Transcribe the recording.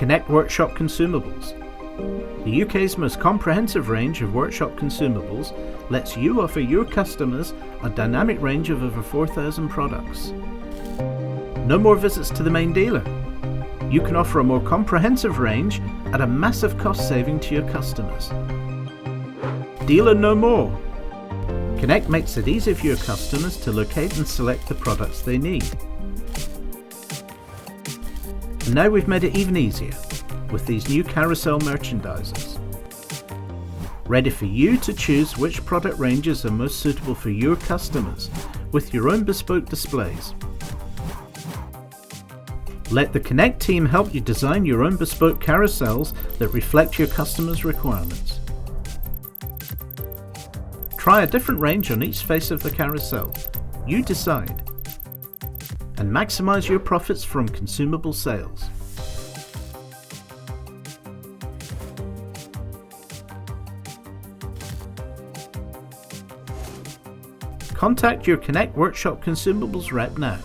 Connect Workshop Consumables. The UK's most comprehensive range of workshop consumables lets you offer your customers a dynamic range of over 4,000 products. No more visits to the main dealer. You can offer a more comprehensive range at a massive cost saving to your customers. Dealer no more. Connect makes it easy for your customers to locate and select the products they need. And now we've made it even easier with these new carousel merchandisers. Ready for you to choose which product ranges are most suitable for your customers with your own bespoke displays. Let the Connect team help you design your own bespoke carousels that reflect your customers' requirements. Try a different range on each face of the carousel. You decide. And maximize your profits from consumable sales. Contact your Connect Workshop Consumables rep now.